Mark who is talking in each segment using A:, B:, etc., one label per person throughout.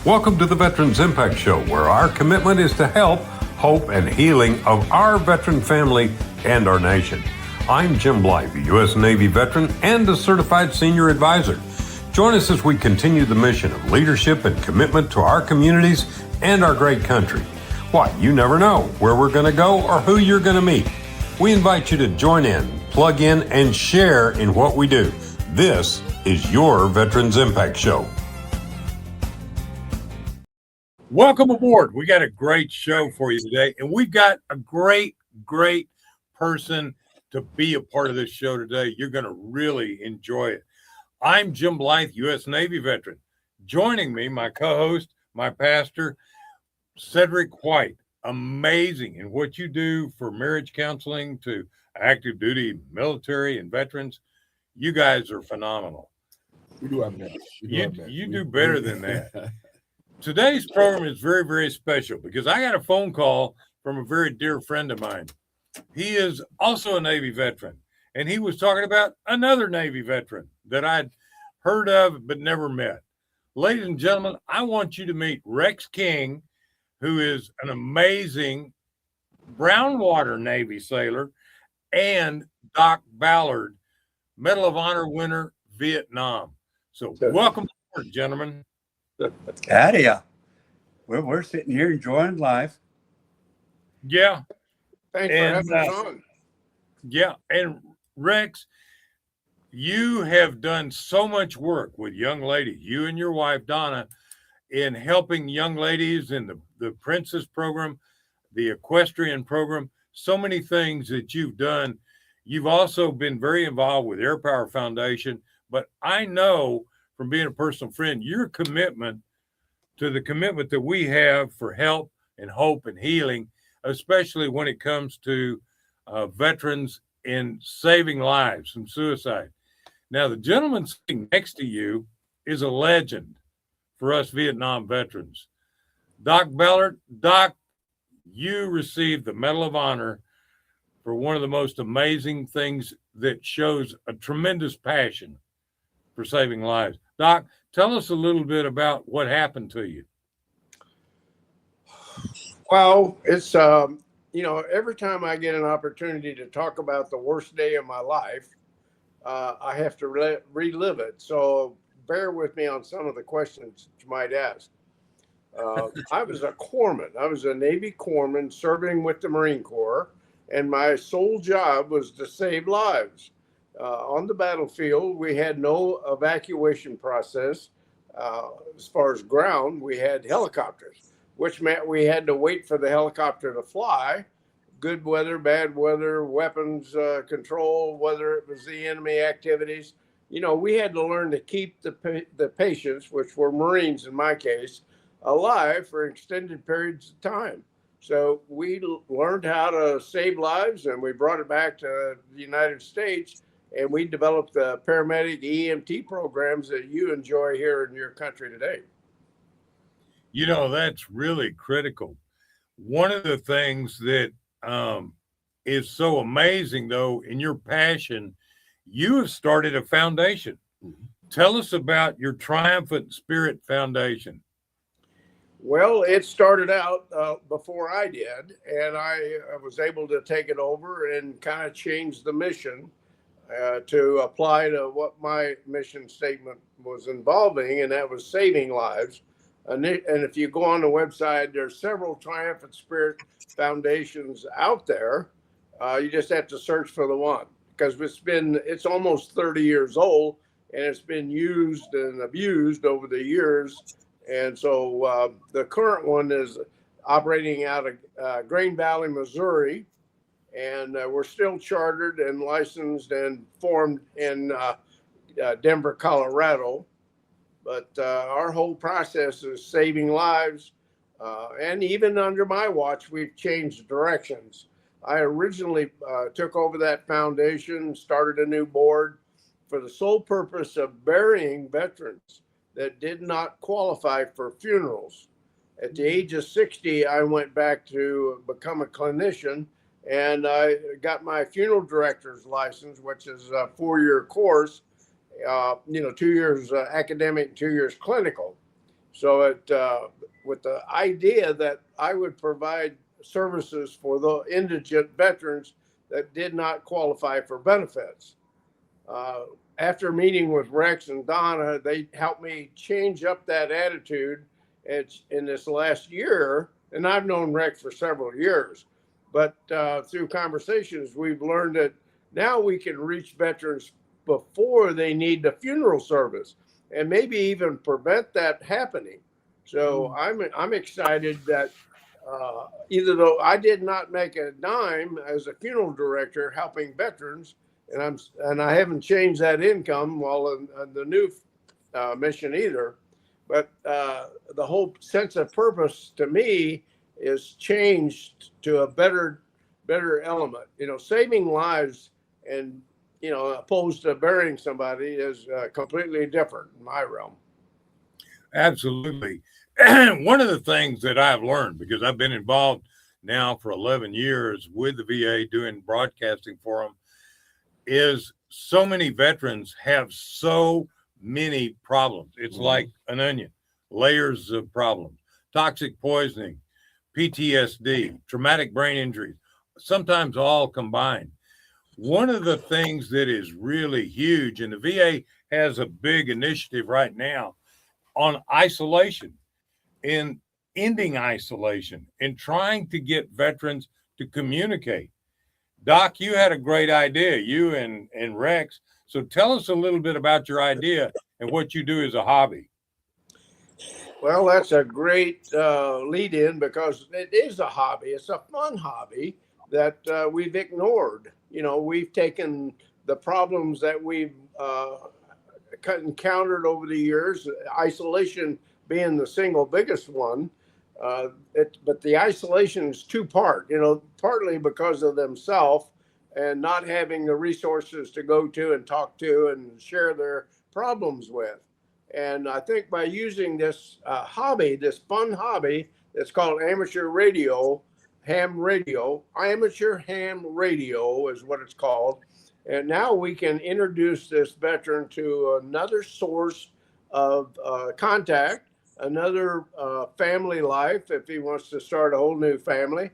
A: Welcome to the Veterans Impact Show, where our commitment is to help, hope, and healing of our veteran family and our nation. I'm Jim Blythe, a U.S. Navy veteran and a certified senior advisor. Join us as we continue the mission of leadership and commitment to our communities and our great country. Why, you never know where we're going to go or who you're going to meet. We invite you to join in, plug in, and share in what we do. This is your Veterans Impact Show. Welcome aboard. We got a great show for you today, and we've got a great person to be a part of this show today. You're going to really enjoy it. I'm Jim Blythe, U.S. Navy veteran. Joining me, my co-host, my pastor, Cedric White. Amazing in what you do for marriage counseling to active duty military and veterans. You guys are phenomenal.
B: We do our best.
A: You do better than that. Today's program is very special because I got a phone call from a very dear friend of mine. He is also a Navy veteran, and he was talking about another Navy veteran that I'd heard of but never met. Ladies and gentlemen, I want you to meet Rex King, who is an amazing brown water Navy sailor, and Doc Ballard, Medal of Honor winner, Vietnam. So welcome aboard, gentlemen.
C: Howdy. We're sitting here enjoying life.
A: Yeah.
B: Thanks for having us on.
A: Yeah. And Rex, you have done so much work with young ladies, you and your wife, Donna, in helping young ladies in the Princess program, the equestrian program, so many things that you've done. You've also been very involved with Air Power Foundation, but I know from being a personal friend, your commitment to the commitment that we have for help and hope and healing, especially when it comes to veterans in saving lives from suicide. Now, the gentleman sitting next to you is a legend for us Vietnam veterans. Doc Ballard. Doc, you received the Medal of Honor for one of the most amazing things that shows a tremendous passion for saving lives. Doc, tell us a little bit about what happened to you.
B: Well, it's, every time I get an opportunity to talk about the worst day of my life, I have to relive it. So bear with me on some of the questions you might ask. I was a corpsman. I was a Navy corpsman serving with the Marine Corps, and my sole job was to save lives. On the battlefield, we had no evacuation process. As far as ground, we had helicopters, which meant we had to wait for the helicopter to fly. Good weather, bad weather, weapons control, whether it was the enemy activities. We had to learn to keep the patients, which were Marines in my case, alive for extended periods of time. So we learned how to save lives, and we brought it back to the United States. And we developed the paramedic EMT programs that you enjoy here in your country today.
A: That's really critical. One of the things that is so amazing, though, in your passion, you have started a foundation. Mm-hmm. Tell us about your Triumphant Spirit Foundation.
B: Well, it started out before I did, and I was able to take it over and kind of change the mission to apply to what my mission statement was involving, and that was saving lives. And if you go on the website, there's several Triumphant Spirit Foundations out there. You just have to search for the one, because it's almost 30 years old, and it's been used and abused over the years. And so the current one is operating out of Green Valley, Missouri. And we're still chartered and licensed and formed in Denver, Colorado. But our whole process is saving lives. And even under my watch, we've changed directions. I originally took over that foundation, started a new board for the sole purpose of burying veterans that did not qualify for funerals. At the age of 60, I went back to become a clinician. And I got my funeral director's license, which is a 4-year course, 2 years academic, 2 years clinical. So with the idea that I would provide services for the indigent veterans that did not qualify for benefits. Uh, After meeting with Rex and Donna, they helped me change up that attitude. It's in this last year, and I've known Rex for several years, but through conversations, we've learned that now we can reach veterans before they need the funeral service, and maybe even prevent that happening. So I'm excited that even though I did not make a dime as a funeral director helping veterans, and I haven't changed that income while in the new mission either. But the whole sense of purpose to me is changed to a better element. Saving lives and opposed to burying somebody is completely different in my realm.
A: Absolutely. One of the things that I've learned, because I've been involved now for 11 years with the VA doing broadcasting for them, is so many veterans have so many problems. It's like an onion, layers of problems, toxic poisoning, PTSD, traumatic brain injuries, sometimes all combined. One of the things that is really huge, and the VA has a big initiative right now on isolation, in ending isolation, and trying to get veterans to communicate. Doc, you had a great idea, you and Rex. So tell us a little bit about your idea and what you do as a hobby.
B: Well, that's a great lead in because it is a hobby. It's a fun hobby that we've ignored. We've taken the problems that we've encountered over the years, isolation being the single biggest one. But the isolation is two-part, partly because of themselves and not having the resources to go to and talk to and share their problems with. And I think by using this hobby, this fun hobby that's called amateur radio, ham radio, amateur ham radio is what it's called. And now we can introduce this veteran to another source of contact, another family life if he wants to start a whole new family.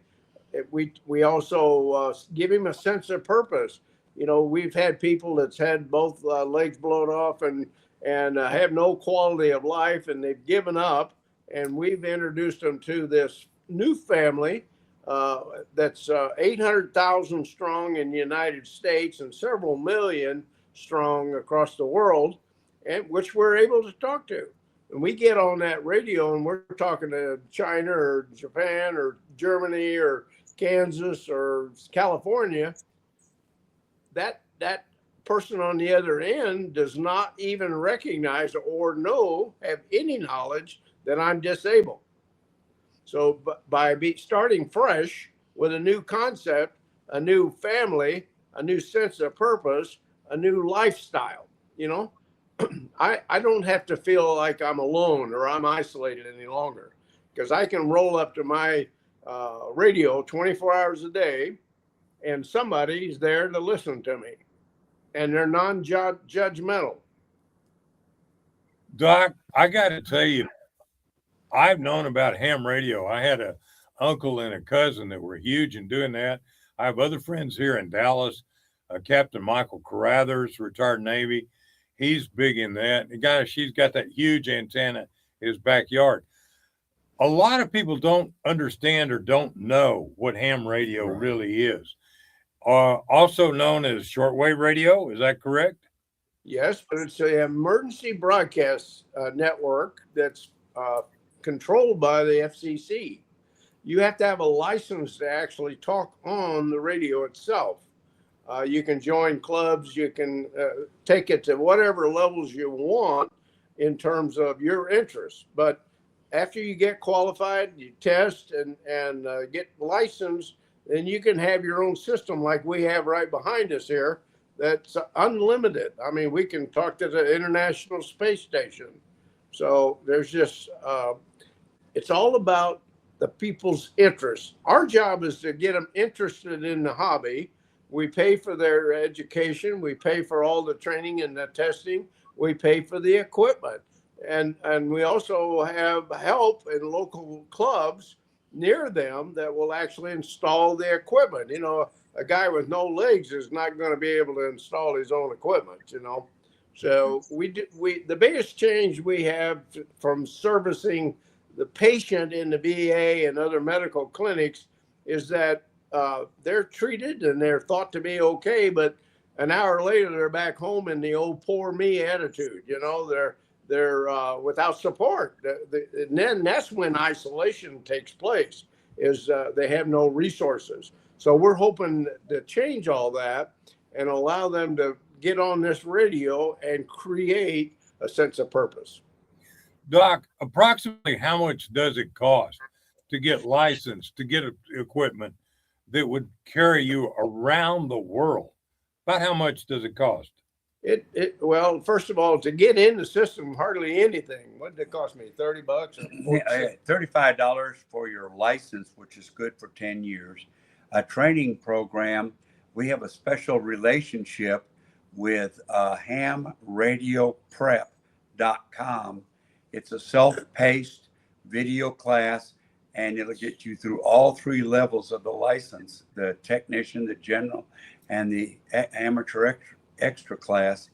B: We also give him a sense of purpose. We've had people that's had both legs blown off and have no quality of life, and they've given up. And we've introduced them to this new family that's 800,000 strong in the United States and several million strong across the world, and which we're able to talk to. And we get on that radio and we're talking to China or Japan or Germany or Kansas or California. That person on the other end does not even recognize or have any knowledge that I'm disabled. So by starting fresh with a new concept, a new family, a new sense of purpose, a new lifestyle, I don't have to feel like I'm alone or I'm isolated any longer, because I can roll up to my radio 24 hours a day and somebody's there to listen to me, and they're non-judgmental.
A: Doc, I got to tell you, I've known about ham radio. I had a uncle and a cousin that were huge in doing that. I have other friends here in Dallas. Captain Michael Carruthers, retired Navy. He's big in that. She's got that huge antenna in his backyard. A lot of people don't understand or don't know what ham radio really is. Also known as shortwave radio. Is that correct?
B: Yes, but it's an emergency broadcast network that's controlled by the FCC. You have to have a license to actually talk on the radio itself. You can join clubs, you can take it to whatever levels you want in terms of your interests. But after you get qualified, you test and get licensed, then you can have your own system like we have right behind us here that's unlimited. I mean, we can talk to the International Space Station. So there's just, it's all about the people's interests. Our job is to get them interested in the hobby. We pay for their education. We pay for all the training and the testing. We pay for the equipment. And we also have help in local clubs near them that will actually install the equipment. You know, a guy with no legs is not going to be able to install his own equipment, you know. So the biggest change we have from servicing the patient in the VA and other medical clinics is that they're treated and they're thought to be okay, but an hour later they're back home in the old poor me attitude. You know, they're without support, and then that's when isolation takes place. Is they have no resources. So we're hoping to change all that and allow them to get on this radio and create a sense of purpose.
A: Doc, approximately how much does it cost to get licensed, to get equipment that would carry you around the world? About how much does it cost?
B: Well, first of all, to get in the system, hardly anything. What did it cost me? $30 or
C: $35 for your license, which is good for 10 years. A training program. We have a special relationship with hamradioprep.com. It's a self-paced video class, and it'll get you through all three levels of the license: the technician, the general, and the amateur extra class.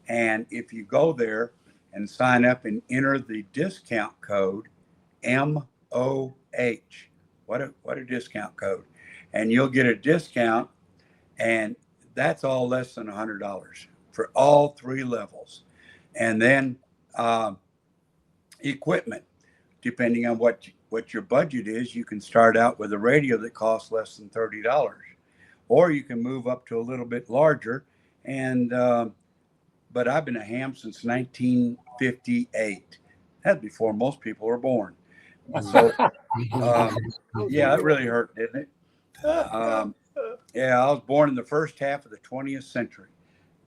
C: And if you go there and sign up and enter the discount code MOH, what a discount code, and you'll get a discount, and that's all less than $100 for all three levels. And then equipment, depending on what your budget is, you can start out with a radio that costs less than $30, or you can move up to a little bit larger. And but I've been a ham since 1958. That's before most people were born. So yeah, it really hurt, didn't it? Yeah, I was born in the first half of the 20th century.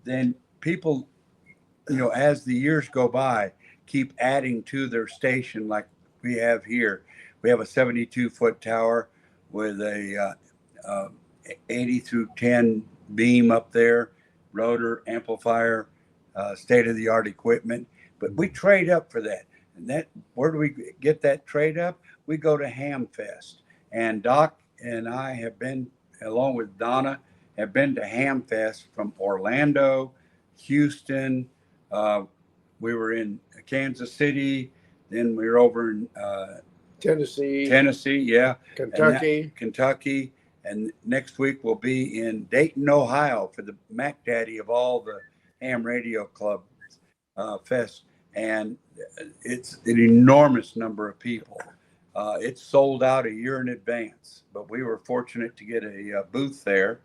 C: Then people, as the years go by, keep adding to their station, like we have here. We have a 72-foot tower with a 80 through 10 beam up there, rotor, amplifier, state-of-the-art equipment. But we trade up for that. And where do we get that trade up? We go to Hamfest. And Doc and I have been, along with Donna, have been to Hamfest from Orlando, Houston. We were in Kansas City. Then we were over in Tennessee, yeah. Kentucky. And next week we'll be in Dayton, Ohio for the Mac Daddy of all the ham radio club fest. And it's an enormous number of people. It's sold out a year in advance, but we were fortunate to get a booth there.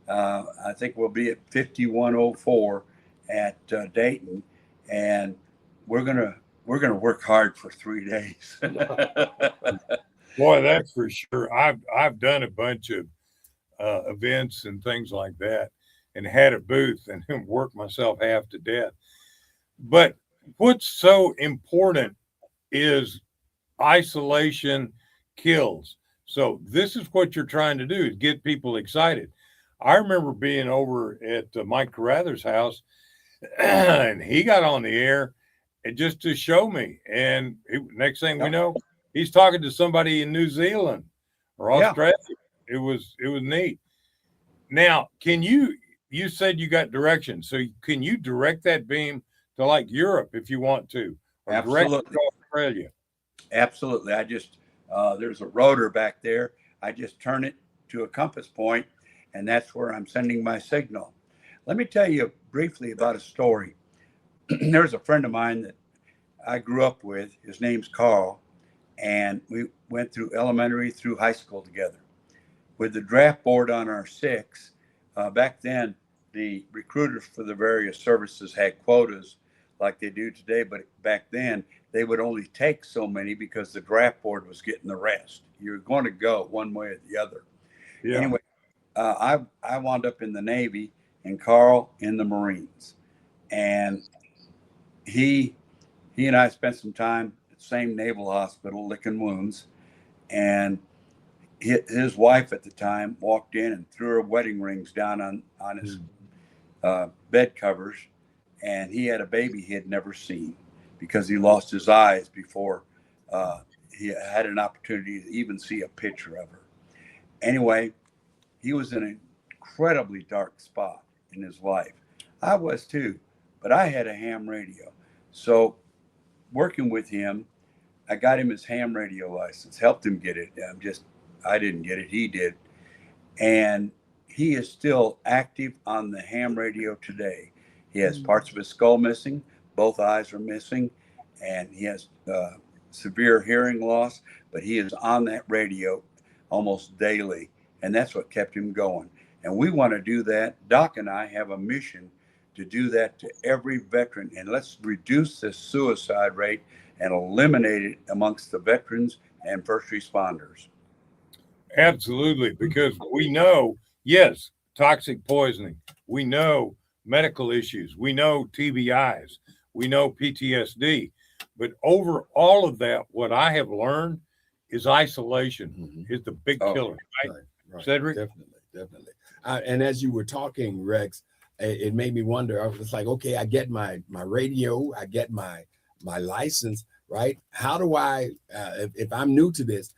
C: I think we'll be at 5104 at Dayton, and we're gonna work hard for 3 days.
A: Boy, that's for sure. I've done a bunch of events and things like that, and had a booth and worked myself half to death. But what's so important is isolation kills. So this is what you're trying to do, is get people excited. I remember being over at Mike Carruthers' house, and he got on the air and just to show me. And next thing we know, he's talking to somebody in New Zealand or Australia. Yeah. It was neat. Now, you said you got directions, so can you direct that beam to like Europe if you want to, or direct it to Australia?
C: Absolutely. I just there's a rotor back there. I just turn it to a compass point, and that's where I'm sending my signal. Let me tell you briefly about a story. There's a friend of mine that I grew up with. His name's Carl, and we went through elementary through high school together. With the draft board on our six, back then, the recruiters for the various services had quotas like they do today, but back then they would only take so many because the draft board was getting the rest. You're going to go one way or the other. Yeah. Anyway, I wound up in the Navy and Carl in the Marines. And he and I spent some time at the same naval hospital licking wounds. And his wife at the time walked in and threw her wedding rings down on his bed covers. And he had a baby he had never seen because he lost his eyes before he had an opportunity to even see a picture of her. Anyway, he was in an incredibly dark spot in his life. I was too, but I had a ham radio. So working with him, I got him his ham radio license, helped him get it. I didn't get it, he did. And he is still active on the ham radio today. He has parts of his skull missing, both eyes are missing, and he has severe hearing loss, but he is on that radio almost daily, and that's what kept him going. And we want to do that. Doc and I have a mission to do that to every veteran, and let's reduce this suicide rate and eliminate it amongst the veterans and first responders.
A: Absolutely, because we know, yes, toxic poisoning, we know medical issues, we know TBIs, we know PTSD, but over all of that, what I have learned is isolation is the big killer, right? Cedric?
D: Definitely. And as you were talking, Rex, it made me wonder. I was like, okay, I get my radio, I get my license, right? How do I, if I'm new to this,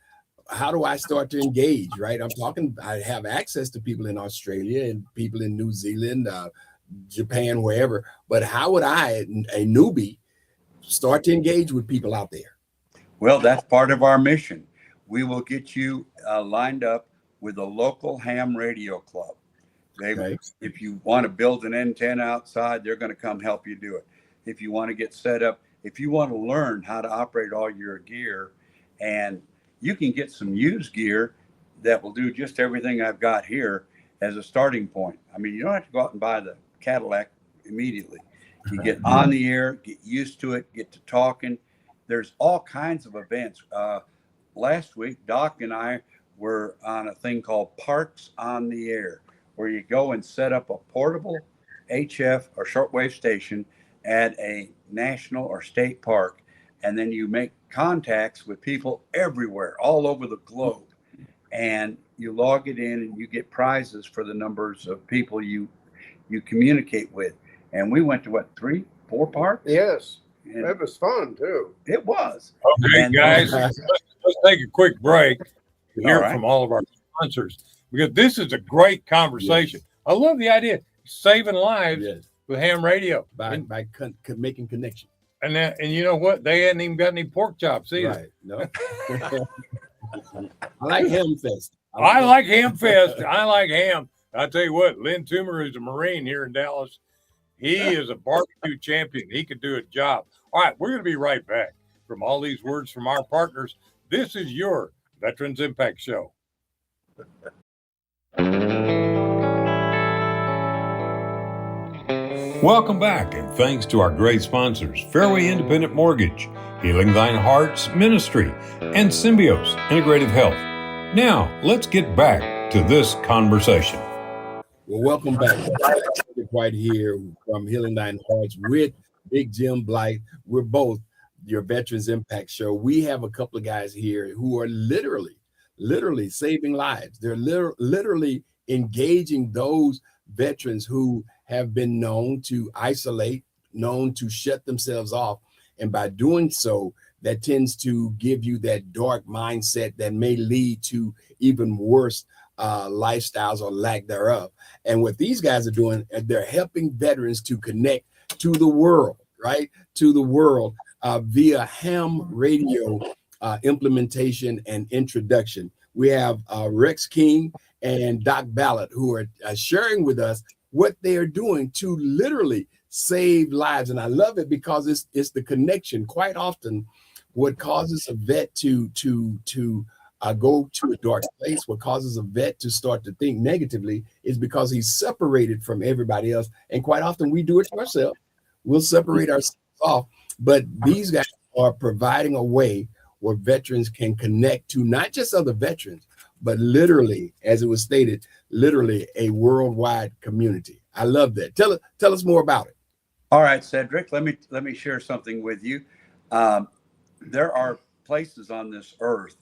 D: how do I start to engage, right? I have access to people in Australia and people in New Zealand, Japan, wherever, but how would I, a newbie, start to engage with people out there?
C: Well, that's part of our mission. We will get you lined up with a local ham radio club. If you want to build an antenna outside, they're going to come help you do it. If you want to get set up, if you want to learn how to operate all your gear, and you can get some used gear that will do just everything I've got here as a starting point. I mean, you don't have to go out and buy the Cadillac immediately. You get on the air, get used to it, get to talking. There's all kinds of events. Last week, Doc and I were on a thing called Parks on the Air, where you go and set up a portable HF or shortwave station at a national or state park, and then you make contacts with people everywhere, all over the globe, and you log it in and you get prizes for the numbers of people you communicate with. And we went to 3-4 parks?
B: Yes.
C: And
B: that was fun too.
C: it was.
A: Okay,
C: And
A: guys, let's take a quick break to hear
C: right.
A: from all of our sponsors, because this is a great conversation. Yes. I love the idea, saving lives with ham radio
D: by making connection.
A: And you know what? They hadn't even got any pork chops either.
D: Right. No. I like ham fest.
A: I like ham fest. I like ham. I tell you what, Lynn Toomer is a Marine here in Dallas. He is a barbecue champion. He could do a job. All right, we're going to be right back. From all these words from our partners, this is your Veterans Impact Show. Welcome back, and thanks to our great sponsors, Fairway Independent Mortgage, Healing Thine Hearts Ministry, and Symbios Integrative Health. Now, let's get back to this conversation.
D: Well, welcome back. Right here from Healing Thine Hearts with Big Jim Blight. We're both your Veterans Impact Show. We have a couple of guys here who are literally saving lives. They're literally engaging those veterans who have been known to isolate, known to shut themselves off. And by doing so, that tends to give you that dark mindset that may lead to even worse lifestyles or lack thereof. And what these guys are doing, they're helping veterans to connect to the world, right? To the world via ham radio implementation and introduction. We have Rex King and Doc Ballard who are sharing with us what they are doing to literally save lives. And I love it because it's the connection. Quite often, what causes a vet to go to a dark place, what causes a vet to start to think negatively is because he's separated from everybody else. And quite often we do it to ourselves. We'll separate ourselves off. But these guys are providing a way where veterans can connect to not just other veterans, but literally, as it was stated, literally a worldwide community. I love that. Tell us more about it.
C: All right, Cedric, let me share something with you. There are places on this earth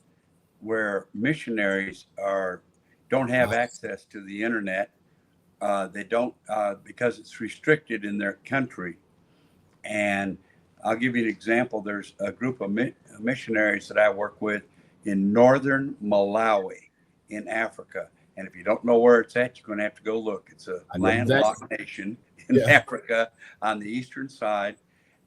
C: where missionaries don't have access to the internet. They don't because it's restricted in their country, and I'll give you an example. There's a group of missionaries that I work with in northern Malawi in Africa. And if you don't know where it's at, you're going to have to go look. It's a landlocked nation in Africa on the eastern side.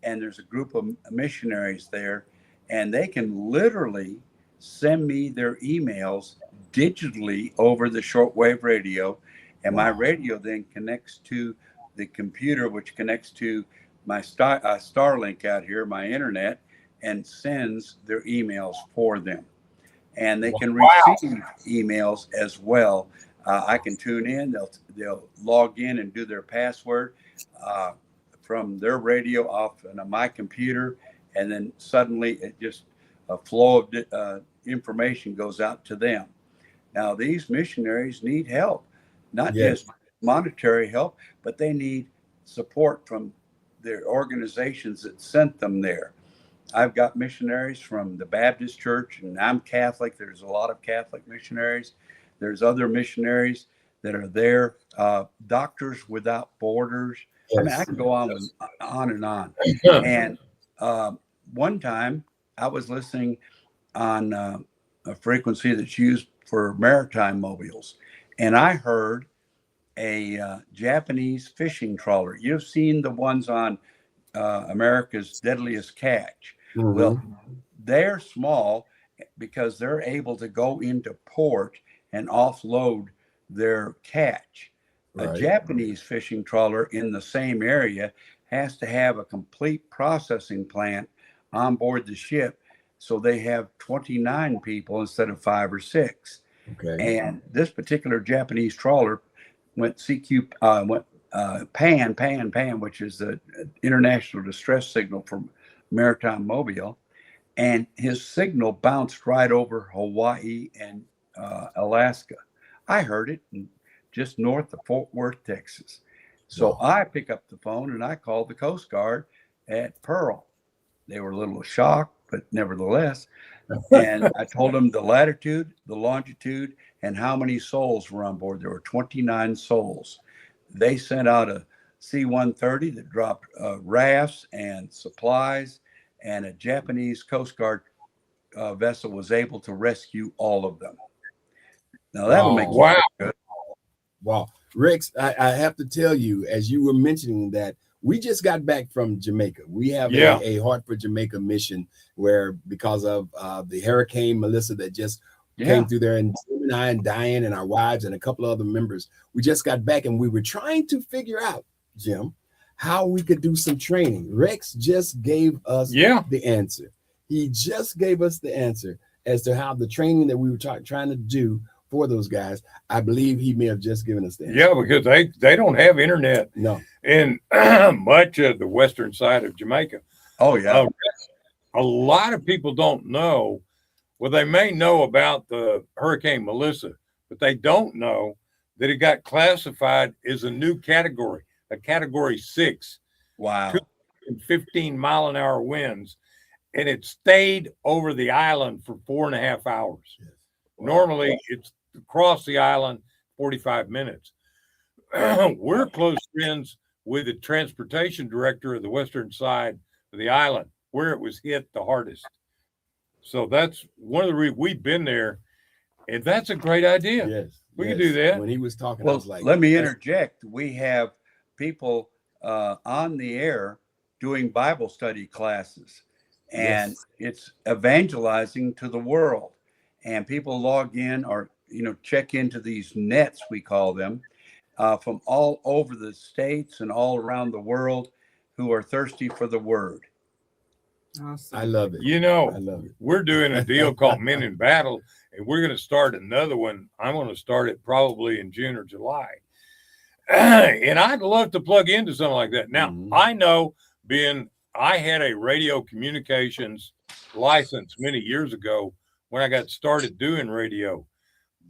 C: And there's a group of missionaries there, and they can literally send me their emails digitally over the shortwave radio. And my radio then connects to the computer, which connects to my Starlink out here, my internet, and sends their emails for them. And they can receive emails as well. I can tune in. They'll log in and do their password from their radio off on my computer, and then suddenly it just a flow of information goes out to them. Now these missionaries need help, not just monetary help, but they need support from their organizations that sent them there. I've got missionaries from the Baptist church, and I'm Catholic. There's a lot of Catholic missionaries. There's other missionaries that are there. Doctors Without Borders. I mean, I can go on and on. And one time I was listening on a frequency that's used for maritime mobiles, and I heard a Japanese fishing trawler. You've seen the ones on America's Deadliest Catch. Mm-hmm. Well, they're small because they're able to go into port and offload their catch. Right. A Japanese fishing trawler in the same area has to have a complete processing plant on board the ship, so they have 29 people instead of 5 or 6. Okay. And this particular Japanese trawler went PAN, which is the international distress signal for maritime mobile, and his signal bounced right over Hawaii and Alaska. I heard it just north of Fort Worth, Texas. So I pick up the phone and I called the Coast Guard at Pearl. They were a little shocked, but nevertheless. And I told them the latitude, the longitude, and how many souls were on board. There were 29 souls. They sent out a C-130 that dropped rafts and supplies, and a Japanese Coast Guard vessel was able to rescue all of them. Now that'll make you feel good.
D: Wow. Rex, I have to tell you, as you were mentioning that, we just got back from Jamaica. We have a Heart for Jamaica mission where, because of the Hurricane Melissa that just came through there, and Jim and I and Diane and our wives and a couple of other members, we just got back and we were trying to figure out, Jim, how we could do some training. Rex just gave us the answer. He just gave us the answer as to how the training that we were trying to do for those guys. I believe he may have just given us the answer.
A: Yeah, because they don't have internet.
D: No.
A: In much of the western side of Jamaica.
C: Oh, yeah.
A: A lot of people don't know. Well, they may know about the Hurricane Melissa, but they don't know that it got classified as a new category, a category 6.
C: Wow.
A: 215-mile-an-hour winds. And it stayed over the island for 4.5 hours. Yes. Wow. Normally, it's across the island 45 minutes. We're close friends with the transportation director of the western side of the island, where it was hit the hardest. So that's one of the reasons we've been there, and that's a great idea.
D: Yes,
A: we can do that.
D: When he was talking,
C: well,
D: I was like,
C: let me interject. We have people on the air doing Bible study classes, and it's evangelizing to the world. And people log in or check into these nets, we call them, from all over the states and all around the world, who are thirsty for the word.
D: Awesome. I love it.
A: I love it. We're doing a deal called Men in Battle, and we're going to start another one. I'm going to start it probably in June or July. And I'd love to plug into something like that. Now, I know I had a radio communications license many years ago when I got started doing radio,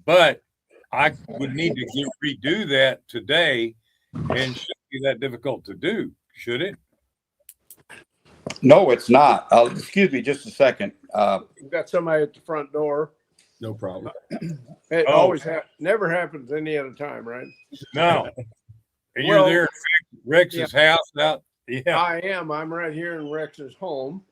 A: but I would need to redo that today, and shouldn't be that difficult to do, should it?
C: No, it's not. Excuse me just a second.
B: We've got somebody at the front door.
D: No problem.
B: It always never happens any other time, right?
A: No. And you're there at Rex's house out Yeah.
B: I am. I'm right here in Rex's home.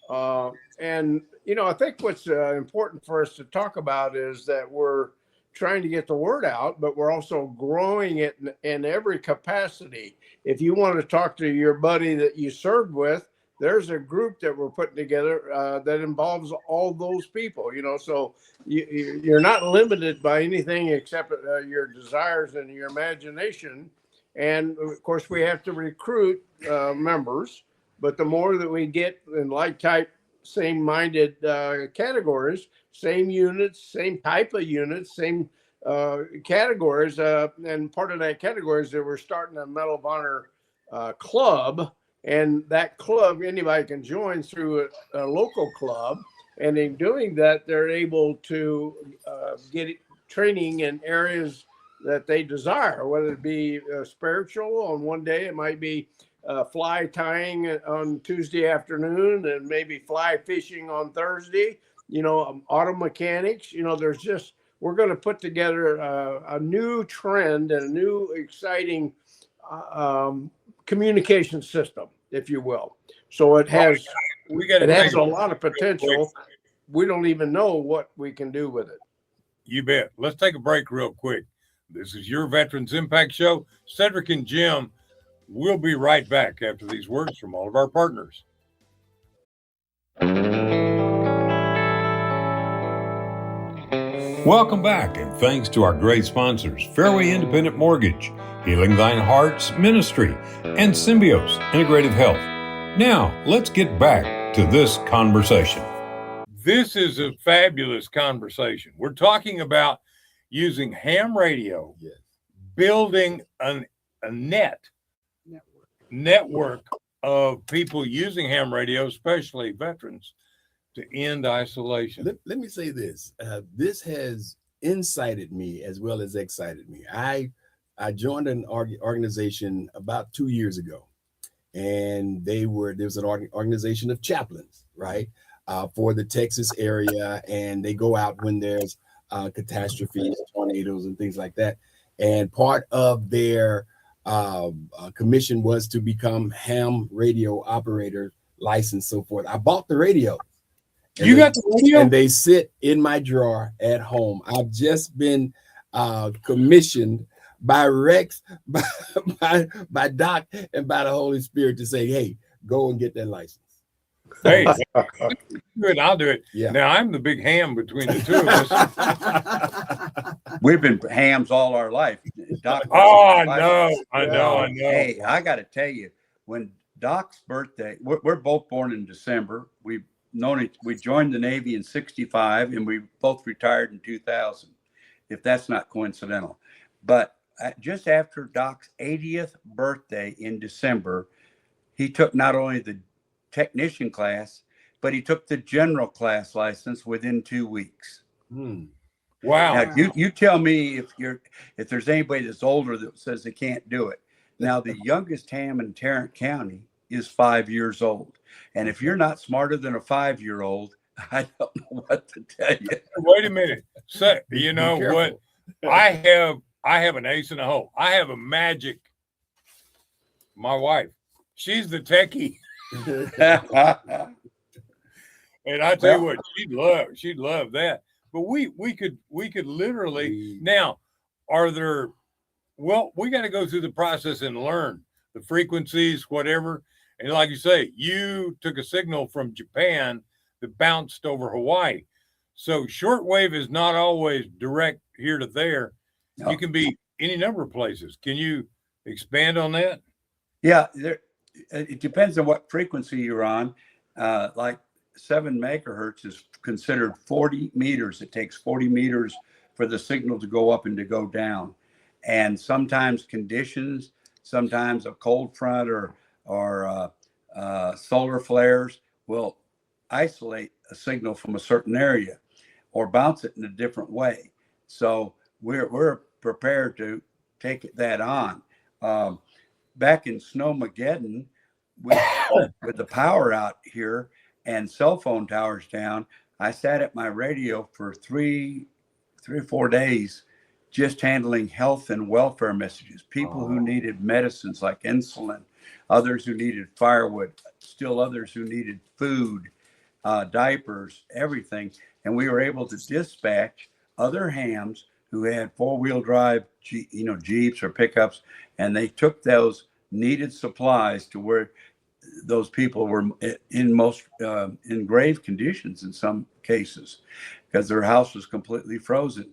B: And, I think what's important for us to talk about is that we're trying to get the word out, but we're also growing it in every capacity. If you want to talk to your buddy that you served with, there's a group that we're putting together that involves all those people, so you're not limited by anything except your desires and your imagination. And of course, we have to recruit members, but the more that we get in like type, same minded categories, same units, same type of units, same categories. And part of that category is that we're starting a Medal of Honor club. And that club, anybody can join through a local club. And in doing that, they're able to get training in areas that they desire, whether it be spiritual on one day, it might be fly tying on Tuesday afternoon, and maybe fly fishing on Thursday, auto mechanics, we're going to put together a new trend and a new exciting communication system, if you will. So it has a lot of potential. We don't even know what we can do with it.
A: You bet. Let's take a break real quick. This is your Veterans Impact Show. Cedric and Jim will be right back after these words from all of our partners. Welcome back, and thanks to our great sponsors, Fairway Independent Mortgage, Healing Thine Hearts Ministry, and Symbios Integrative Health. Now, let's get back to this conversation. This is a fabulous conversation. We're talking about using ham radio,
D: Yes.
A: building a network of people using ham radio, especially veterans, to end isolation.
D: Let me say this. This has incited me as well as excited me. I joined an organization about 2 years ago, and there was an organization of chaplains, right, for the Texas area, and they go out when there's catastrophes, tornadoes, and things like that. And part of their commission was to become ham radio operator license, so forth. I bought the radio.
A: You got the radio?
D: And they sit in my drawer at home. I've just been commissioned by Rex, by Doc, and by the Holy Spirit to say, hey, go and get that license.
A: Hey, good. I'll do it.
D: Yeah.
A: Now, I'm the big ham between the two of us.
C: We've been hams all our life. Doc,
A: I know.
C: Hey, I got to tell you, when Doc's birthday, we're both born in December. We've known it. We joined the Navy in '65, and we both retired in 2000, if that's not coincidental. But just after Doc's 80th birthday in December, he took not only the technician class, but he took the general class license within 2 weeks.
A: Wow.
C: Now, you tell me if there's anybody that's older that says they can't do it. Now, the youngest ham in Tarrant County is 5 years old. And if you're not smarter than a 5-year-old, I don't know what to tell you.
A: Wait a minute. So, you know what? I have an ace in a hole. I have a magic. My wife, she's the techie. And I tell you what, she'd love that. But we could literally now, we got to go through the process and learn the frequencies, whatever. And like you say, you took a signal from Japan that bounced over Hawaii. So shortwave is not always direct here to there. No. You can be any number of places. Can you expand on that?
C: Yeah, it depends on what frequency you're on. Like 7 megahertz is considered 40 meters. It takes 40 meters for the signal to go up and to go down. And sometimes conditions, sometimes a cold front or solar flares will isolate a signal from a certain area or bounce it in a different way. So we're prepared to take that on. Back in Snowmageddon, with the power out here and cell phone towers down, I sat at my radio for three or 4 days just handling health and welfare messages, people who needed medicines like insulin others who needed firewood, still others who needed food, diapers, everything. And we were able to dispatch other hams who had four-wheel drive, Jeeps or pickups, and they took those needed supplies to where those people were in grave conditions in some cases because their house was completely frozen.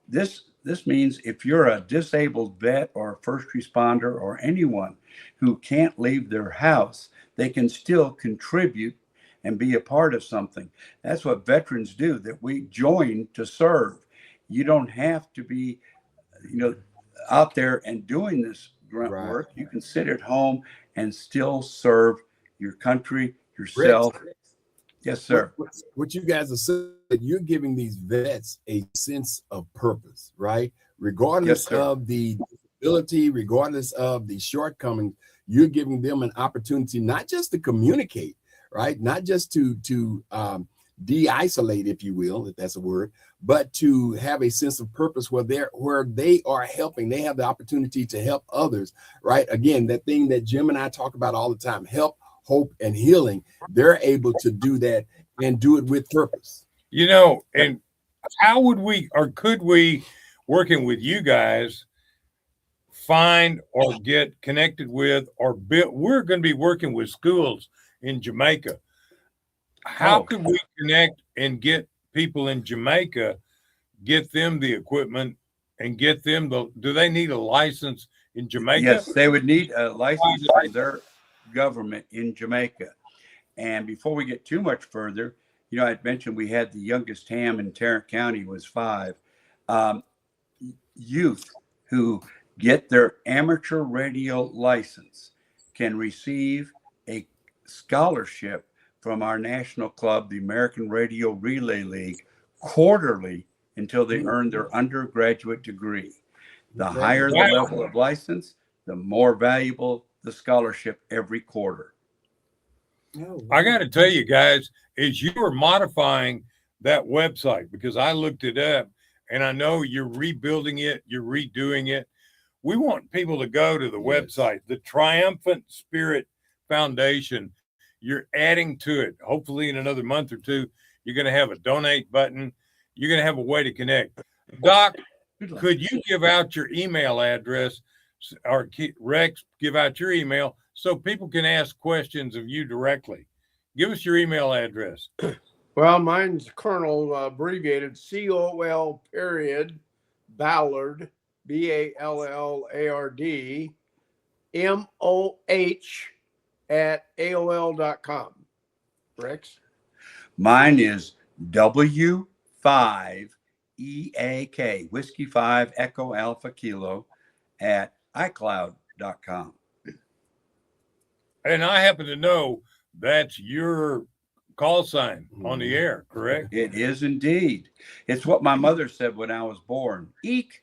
C: This means if you're a disabled vet or a first responder or anyone who can't leave their house, they can still contribute and be a part of something. That's what veterans do, that we join to serve. You don't have to be, out there and doing this grunt work. You can sit at home and still serve your country, yourself.
D: Rick,
C: yes, sir.
D: What you guys are saying, you're giving these vets a sense of purpose, right? Regardless of the disability, regardless of the shortcomings, you're giving them an opportunity not just to communicate, right? Not just to de-isolate, if you will, if that's a word, but to have a sense of purpose where they are helping. They have the opportunity to help others, right? Again, that thing that Jim and I talk about all the time, help, hope, and healing. They're able to do that and do it with purpose.
A: And how would we, or could we, working with you guys, find or get connected with or build? We're going to be working with schools in Jamaica. How can we connect and get people in Jamaica, get them the equipment and get them do they need a license in Jamaica?
C: Yes, they would need a license from their government in Jamaica. And before we get too much further, I'd mentioned we had the youngest ham in Tarrant County was 5. Youth who get their amateur radio license can receive a scholarship from our national club, the American Radio Relay League, quarterly until they earn their undergraduate degree. The higher the level of license, the more valuable the scholarship every quarter.
A: I got to tell you guys, as you were modifying that website, because I looked it up and I know you're rebuilding it, you're redoing it. We want people to go to the website, the Triumphant Spirit Foundation. You're adding to it. Hopefully in another month or two, you're going to have a donate button. You're going to have a way to connect. Doc, could you give out your email address, or Rex, give out your email so people can ask questions of you directly? Give us your email address.
B: Well, mine's Colonel, abbreviated COL period Ballard, BALLARD MOH at AOL.com. Rex?
C: Mine is W5EAK, Whiskey 5 Echo Alpha Kilo at iCloud.com.
A: And I happen to know that's your call sign on the air, correct?
C: It is indeed. It's what my mother said when I was born. Eek.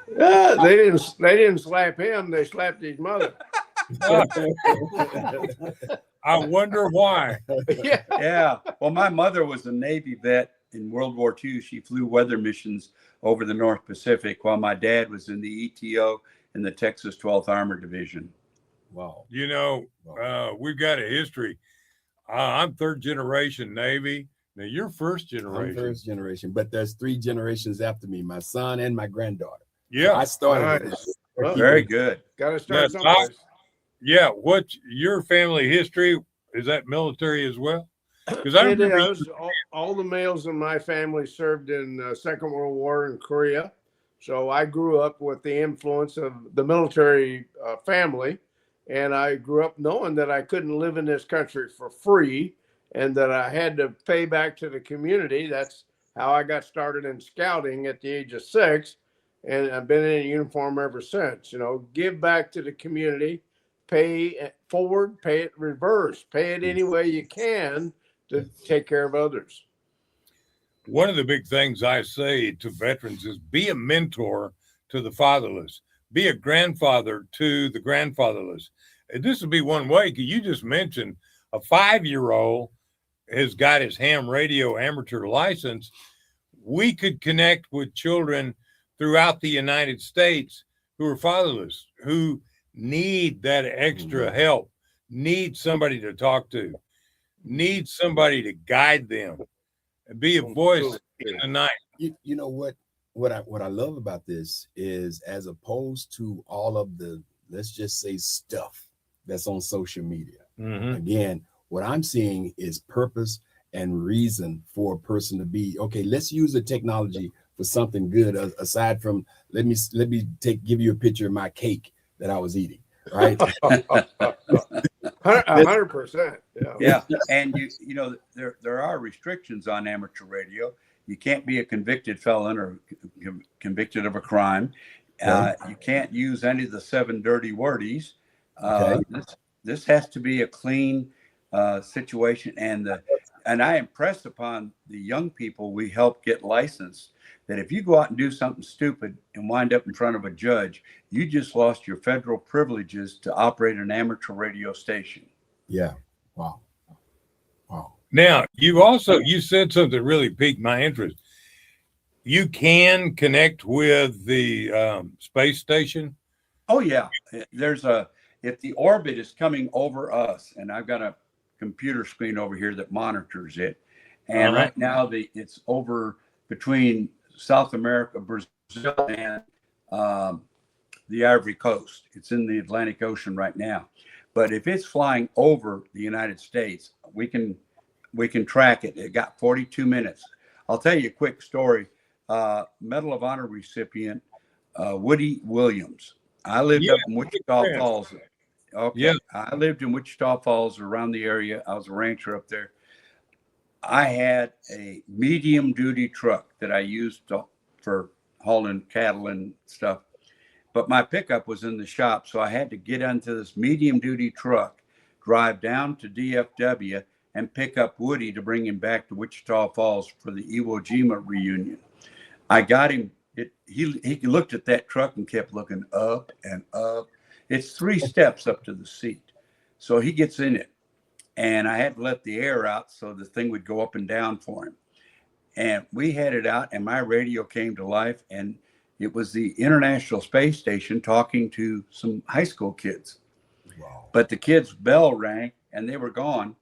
B: They didn't slap him, they slapped his mother.
A: I wonder why.
C: Yeah. Well, my mother was a Navy vet in World War II. She flew weather missions over the North Pacific while my dad was in the ETO in the Texas 12th Armored Division.
D: Wow.
A: We've got a history. I'm third generation Navy. Now you're first generation.
D: I'm first generation, but there's 3 generations after me, my son and my granddaughter.
A: Yeah.
D: So I started.
B: Nice.
C: Well, very good.
B: Got to start someplace.
A: Yeah. What's your family history? Is that military as well? Because I remember
B: all the males in my family served in the Second World War in Korea. So I grew up with the influence of the military family. And I grew up knowing that I couldn't live in this country for free and that I had to pay back to the community. That's how I got started in scouting at the age of 6. And I've been in a uniform ever since. Give back to the community, pay it forward, pay it reverse, pay it any way you can to take care of others.
A: one of the big things I say to veterans is be a mentor to the fatherless, be a grandfather to the grandfatherless. And this would be one way, because you just mentioned a 5-year-old has got his ham radio amateur license. We could connect with children throughout the United States who are fatherless, who need that extra help, need somebody to talk to, need somebody to guide them, and be a voice in the night.
D: You know what I love about this is, as opposed to all of the, let's just say, stuff that's on social media. Again, what I'm seeing is purpose and reason for a person to be, okay, let's use the technology for something good, aside from let me give you a picture of my cake that I was eating, right?
B: 100%.
C: Yeah, and you know there are restrictions on amateur radio. You can't be a convicted felon or convicted of a crime. You can't use any of the 7 dirty wordies. This has to be a clean situation, and I impress upon the young people we help get licensed that if you go out and do something stupid and wind up in front of a judge, you just lost your federal privileges to operate an amateur radio station.
D: Yeah. Wow.
A: Now, you said something that really piqued my interest. You can connect with the space station.
C: Oh yeah, if the orbit is coming over us, and I've got a computer screen over here that monitors it, and right now it's over between South America, Brazil, and the Ivory Coast. It's in the Atlantic Ocean right now. But if it's flying over the United States, we can track it. It got 42 minutes. I'll tell you a quick story. Medal of Honor recipient Woody Williams. I lived up in Wichita Falls. Okay. Yeah. I lived in Wichita Falls, around the area. I was a rancher up there. I had a medium duty truck that I used for hauling cattle and stuff. But my pickup was in the shop, so I had to get onto this medium duty truck, drive down to DFW, and pick up Woody to bring him back to Wichita Falls for the Iwo Jima reunion. I got him. He looked at that truck and kept looking up and up. It's 3 steps up to the seat. So he gets in it, and I had to let the air out so the thing would go up and down for him. And we headed out, and my radio came to life, and it was the International Space Station talking to some high school kids. Wow. But the kids' bell rang, and they were gone.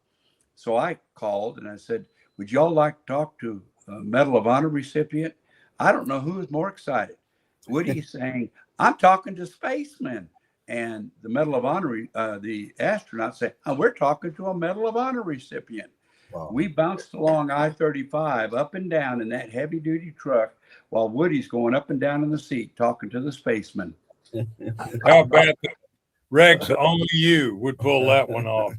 C: So I called, and I said, would y'all like to talk to a Medal of Honor recipient? I don't know who was more excited. Woody saying, I'm talking to spacemen. And the Medal of Honor, the astronauts say, oh, we're talking to a Medal of Honor recipient. Wow. We bounced along I-35 up and down in that heavy duty truck while Woody's going up and down in the seat talking to the spaceman.
A: How about that? Rex, only you would pull that one off.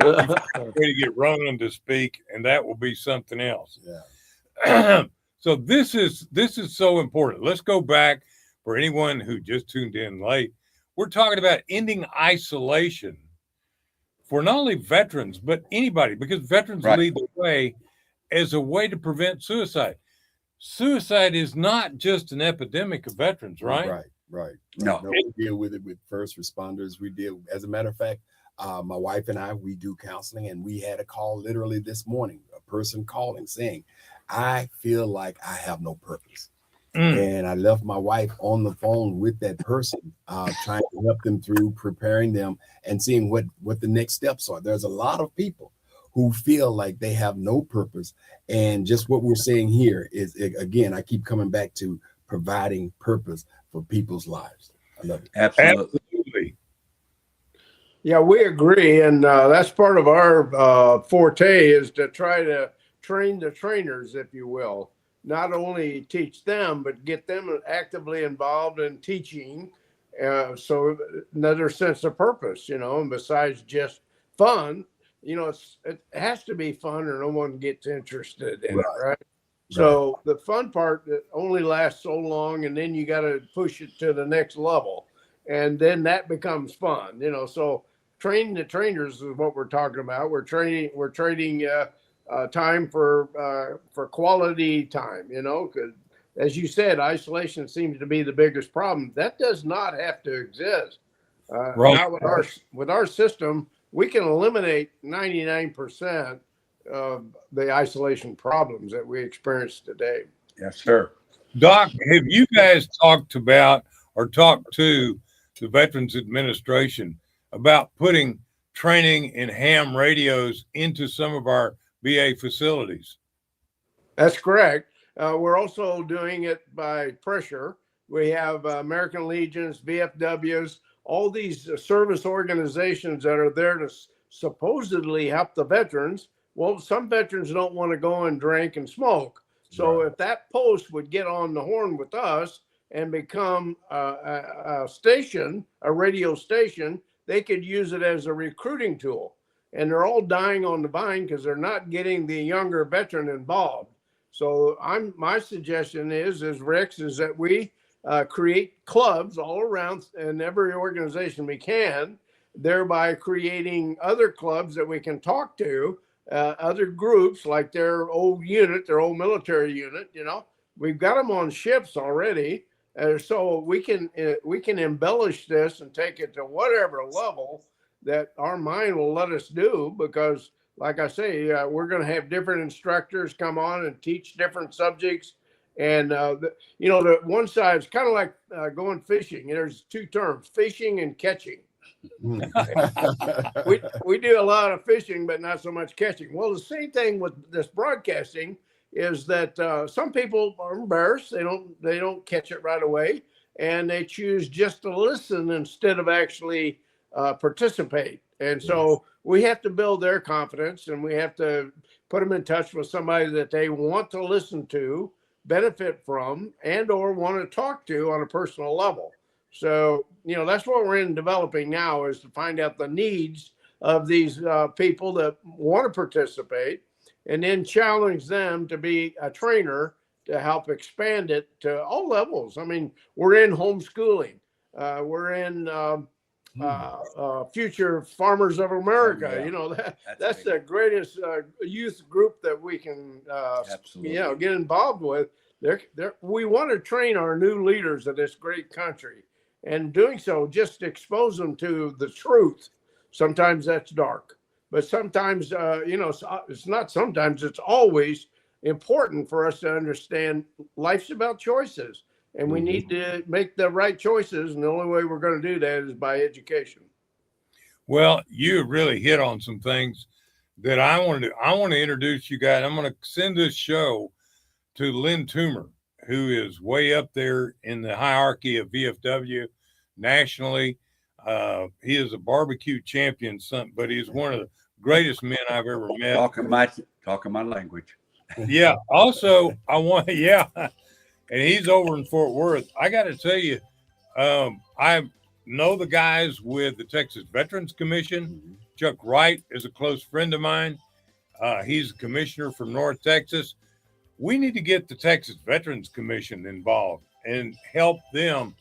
A: Way to get Ronan to speak, and that will be something else. Yeah. So this is so important. Let's go back for anyone who just tuned in late. We're talking about ending isolation for not only veterans, but anybody, because veterans lead the way as a way to prevent suicide. Suicide is not just an epidemic of veterans, right?
D: Right. No, we deal with it with first responders. We deal, as a matter of fact, my wife and I, we do counseling, and we had a call literally this morning, a person calling saying, I feel like I have no purpose. And I left my wife on the phone with that person, trying to help them through preparing them and seeing what the next steps are. There's a lot of people who feel like they have no purpose. And just what we're saying here is, again, I keep coming back to providing purpose for people's lives. I love it.
A: Absolutely.
B: Yeah, we agree. And that's part of our forte, is to try to train the trainers, if you will. Not only teach them, but get them actively involved in teaching. So another sense of purpose, and besides just fun, it has to be fun or no one gets interested in it, right? So the fun part that only lasts so long, and then you got to push it to the next level. And then that becomes fun, so training the trainers is what we're talking about. We're trading time for quality time, because as you said, isolation seems to be the biggest problem. That does not have to exist. Not with our system, we can eliminate 99% of the isolation problems that we experience today.
C: Yes, sir.
A: Doc, have you guys talked about or talked to the Veterans Administration about putting training in ham radios into some of our VA facilities?
B: That's correct. We're also doing it by pressure. We have American Legions, VFWs, all these service organizations that are there to supposedly help the veterans. Well, some veterans don't want to go and drink and smoke. So if that post would get on the horn with us and become a station, a radio station, they could use it as a recruiting tool. And they're all dying on the vine because they're not getting the younger veteran involved. So my suggestion is Rex, is that we create clubs all around in every organization we can, thereby creating other clubs that we can talk to, other groups like their old unit, their old military unit. We've got them on ships already, so we can embellish this and take it to whatever level that our mind will let us do, because like I say, we're going to have different instructors come on and teach different subjects. And, the one side is kind of like going fishing. There's two terms, fishing and catching. we do a lot of fishing, but not so much catching. Well, the same thing with this broadcasting is that some people are embarrassed. They don't catch it right away, and they choose just to listen instead of actually participate. And so we have to build their confidence, and we have to put them in touch with somebody that they want to listen to, benefit from, and or want to talk to on a personal level. So, that's what we're in developing now, is to find out the needs of these people that want to participate, and then challenge them to be a trainer to help expand it to all levels. I mean, we're in homeschooling. We're in Future Farmers of America. That's the greatest youth group that we can get involved with. We want to train our new leaders of this great country, and doing so, just expose them to the truth. Sometimes that's dark, but sometimes it's not sometimes, it's always important for us to understand life's about choices. And we need to make the right choices. And the only way we're going to do that is by education.
A: Well, you really hit on some things that I want to introduce you guys. I'm going to send this show to Lynn Toomer, who is way up there in the hierarchy of VFW nationally. He is a barbecue champion, but he's one of the greatest men I've ever met.
C: Talking my language.
A: Yeah. Also, and he's over in Fort Worth. I got to tell you, I know the guys with the Texas Veterans Commission. Chuck Wright is a close friend of mine. He's a commissioner from North Texas. We need to get the Texas Veterans Commission involved and help them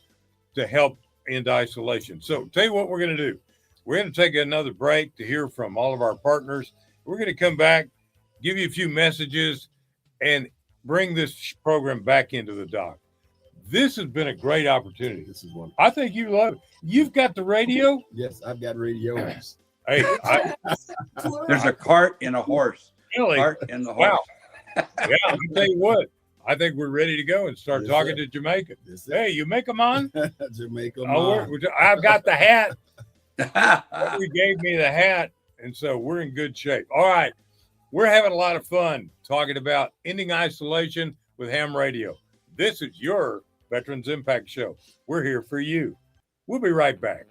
A: to help end isolation. So tell you what we're going to do. We're going to take another break to hear from all of our partners. We're going to come back, give you a few messages, and bring this program back into the dock. This has been a great opportunity.
D: This is one.
A: I think you love it. You've got the radio?
D: Yes, I've got radios.
A: Hey,
C: there's a cart and a horse.
A: Really?
C: Cart and the horse.
A: Wow. Yeah, I'll tell you what. I think we're ready to go and start talking to Jamaica. Hey, you make them on?
D: Jamaica.
A: I've got the hat. You gave me the hat, and so we're in good shape. All right. We're having a lot of fun talking about ending isolation with ham radio. This is your Veterans Impact Show. We're here for you. We'll be right back.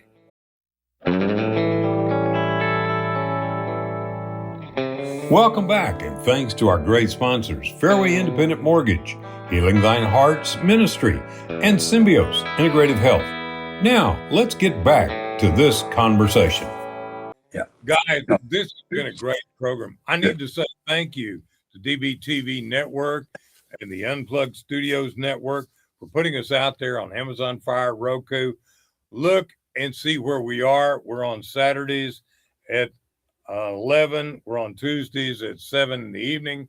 A: Welcome back, and thanks to our great sponsors, Fairway Independent Mortgage, Healing Thine Heart's Ministry, and Symbios Integrative Health. Now, let's get back to this conversation.
C: Yeah.
A: Guys, this has been a great program. I need to say thank you to DBTV Network and the Unplugged Studios Network for putting us out there on Amazon Fire, Roku. Look and see where we are. We're on Saturdays at 11. We're on Tuesdays at 7 in the evening.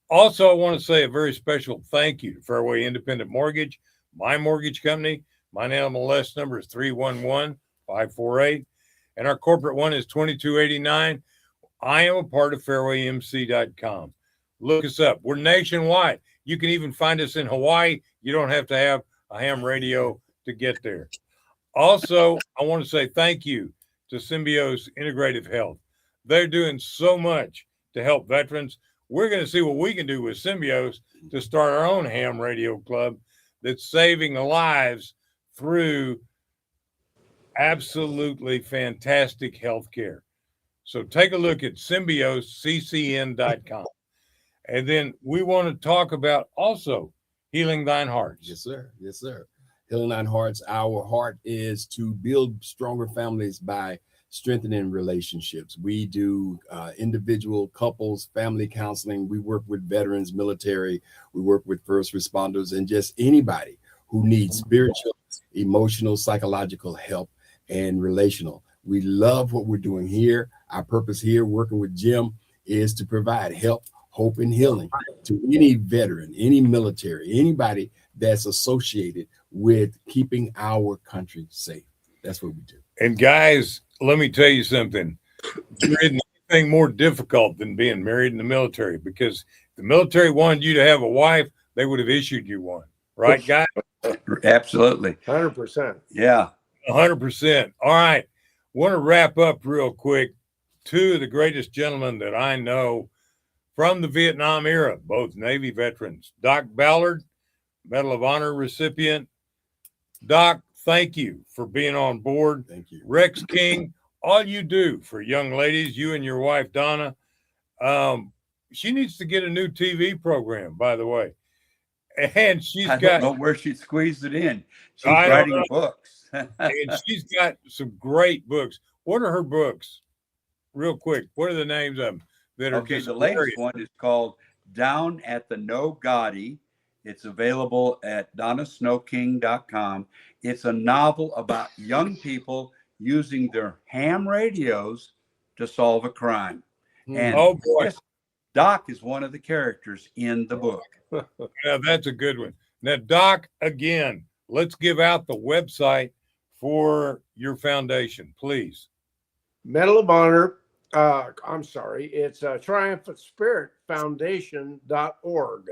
A: Also, I want to say a very special thank you to Fairway Independent Mortgage, my mortgage company. My NMLS number is 311-548. And our corporate one is 2289. I am a part of FairwayMC.com. Look us up. We're nationwide. You can even find us in Hawaii. You don't have to have a ham radio to get there. Also, I want to say thank you to Symbios Integrative Health. They're doing so much to help veterans. We're going to see what we can do with Symbios to start our own ham radio club that's saving lives through absolutely fantastic health care. So take a look at symbiosccn.com. And then we want to talk about also Healing Thine Hearts.
D: Yes, sir. Yes, sir. Healing Thine Hearts. Our heart is to build stronger families by strengthening relationships. We do individual, couples, family counseling. We work with veterans, military. We work with first responders, and just anybody who needs spiritual, emotional, psychological help and relational. We love what we're doing here. Our purpose here, working with Jim, is to provide help, hope, and healing to any veteran, any military, anybody that's associated with keeping our country safe. That's what we do.
A: And guys, let me tell you something. There isn't anything more difficult than being married in the military, because if the military wanted you to have a wife, they would have issued you one. Right, guys?
C: Absolutely.
B: 100%.
C: Yeah.
A: 100%. All right. Want to wrap up real quick. Two of the greatest gentlemen that I know from the Vietnam era, both Navy veterans. Doc Ballard, Medal of Honor recipient. Doc, thank you for being on board.
D: Thank you.
A: Rex King, all you do for young ladies, you and your wife, Donna. She needs to get a new TV program, by the way. And
C: I don't know where she squeezed it in. She's writing books.
A: And she's got some great books. What are her books? Real quick, what are the names of them? That are
C: okay, the latest one is called Down at the No Gotti. It's available at donnasnowking.com. It's a novel about young people using their ham radios to solve a crime. And
A: oh boy,
C: Doc is one of the characters in the book.
A: Yeah, that's a good one. Now, Doc, again, let's give out the website for your foundation, please.
B: Medal of Honor. I'm sorry. It's Triumphant Spirit Foundation.org.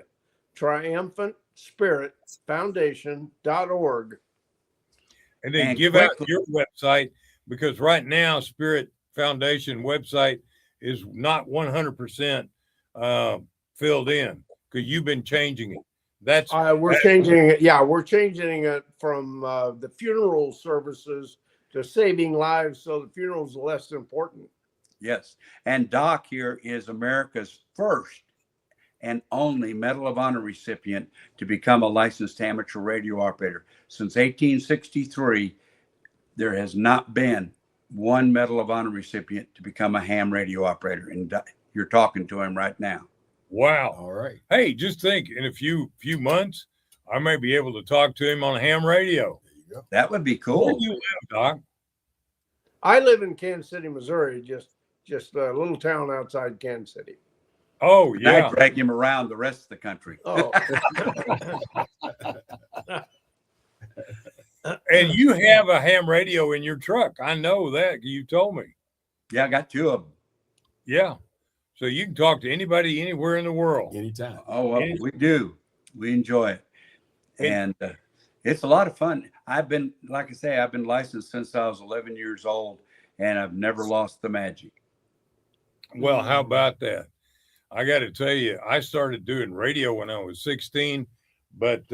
B: Triumphant Spirit Foundation.org.
A: And then give out your website, because right now, Spirit Foundation website is not 100% filled in, because you've been changing it.
B: We're changing it. Yeah, we're changing it from the funeral services to saving lives, so the funerals are less important.
C: Yes. And Doc here is America's first and only Medal of Honor recipient to become a licensed amateur radio operator. Since 1863, there has not been one Medal of Honor recipient to become a ham radio operator. And you're talking to him right now.
A: Wow.
D: All right.
A: Hey, just think, in a few months, I may be able to talk to him on ham radio.
D: There you go.
C: That would be cool.
A: Where do you live, Doc?
B: I live in Kansas City, Missouri, just a little town outside Kansas City.
A: Oh, yeah.
C: I drag him around the rest of the country.
B: Oh.
A: And you have a ham radio in your truck. I know that. You told me.
C: Yeah, I got two of them.
A: Yeah. So you can talk to anybody anywhere in the world.
D: Anytime.
C: Oh, well, we do. We enjoy it. And it's a lot of fun. I've been licensed since I was 11 years old, and I've never lost the magic.
A: Well, how about that? I got to tell you, I started doing radio when I was 16, but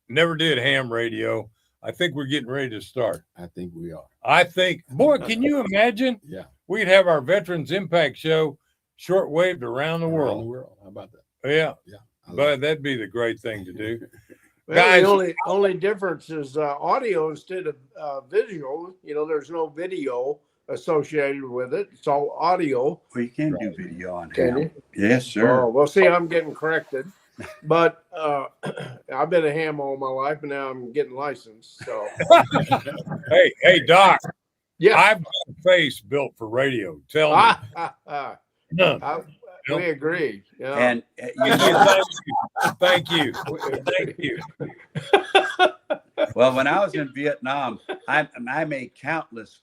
A: never did ham radio. I think we're getting ready to start.
D: I think we are.
A: I think, boy, can you imagine?
D: Yeah.
A: We'd have our Veterans Impact show shortwaved around the world.
D: Around the world. How about that?
A: Yeah.
D: Yeah.
A: But that'd be the great thing to do.
B: Well,
A: Guys,
B: the only difference is audio instead of visual. You know, there's no video associated with it. It's all audio.
C: Well, you can do video on
B: Can
C: ham.
B: you?
C: Yes, sir.
B: Oh, well, see, I'm getting corrected. But I've been a ham all my life, and now I'm getting licensed. So,
A: hey, Doc.
B: yeah,
A: I've got a face built for radio. Tell me.
B: We agree. Yeah.
C: And
A: Thank you. Thank you.
C: well, when I was in Vietnam, I made countless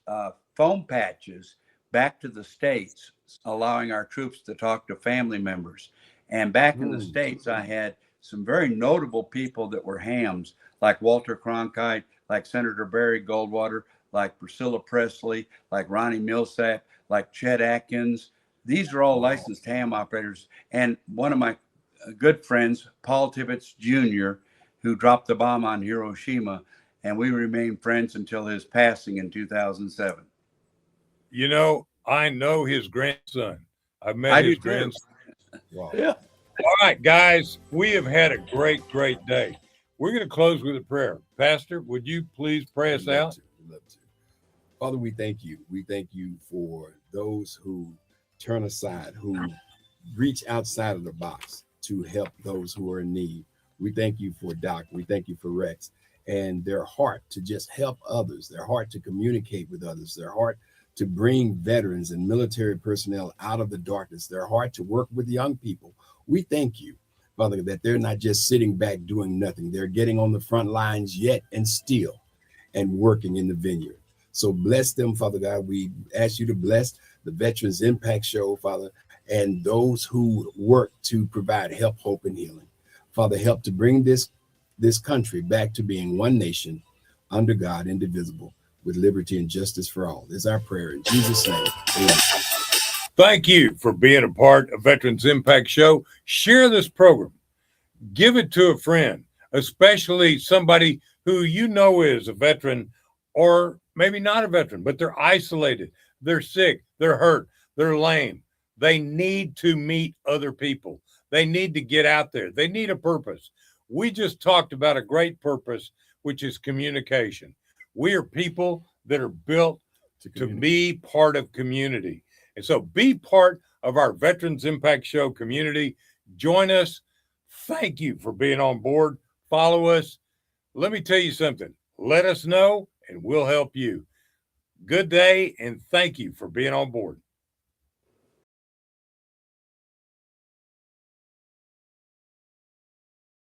C: foam patches back to the States, allowing our troops to talk to family members. And back in the States, I had some very notable people that were hams, like Walter Cronkite, like Senator Barry Goldwater, like Priscilla Presley, like Ronnie Millsap, like Chet Atkins. These are all licensed ham operators. And one of my good friends, Paul Tibbets Jr., who dropped the bomb on Hiroshima, and we remained friends until his passing in 2007.
A: You know, I know his grandson. I've met his grandson.
D: Wow.
B: Yeah.
A: All right, guys, we have had a great, great day. We're going to close with a prayer. Pastor, would you please pray us out?
D: Love to. Father, we thank you. We thank you for those who turn aside, who reach outside of the box to help those who are in need. We thank you for Doc. We thank you for Rex and their heart to just help others, their heart to communicate with others, their heart to bring veterans and military personnel out of the darkness, their heart to work with young people. We thank you, Father, that they're not just sitting back doing nothing. They're getting on the front lines yet and still and working in the vineyard. So bless them, Father God. We ask you to bless the Veterans Impact Show, Father, and those who work to provide help, hope, and healing. Father, help to bring this country back to being one nation under God, indivisible, with liberty and justice for all. This is our prayer in Jesus' name. Amen.
A: Thank you for being a part of Veterans Impact Show. Share this program. Give it to a friend, especially somebody who you know is a veteran or maybe not a veteran, but they're isolated, they're sick, they're hurt, they're lame. They need to meet other people. They need to get out there. They need a purpose. We just talked about a great purpose, which is communication. We are people that are built to be part of community. And so be part of our Veterans Impact Show community. Join us. Thank you for being on board. Follow us. Let me tell you something. Let us know and we'll help you. Good day and thank you for being on board.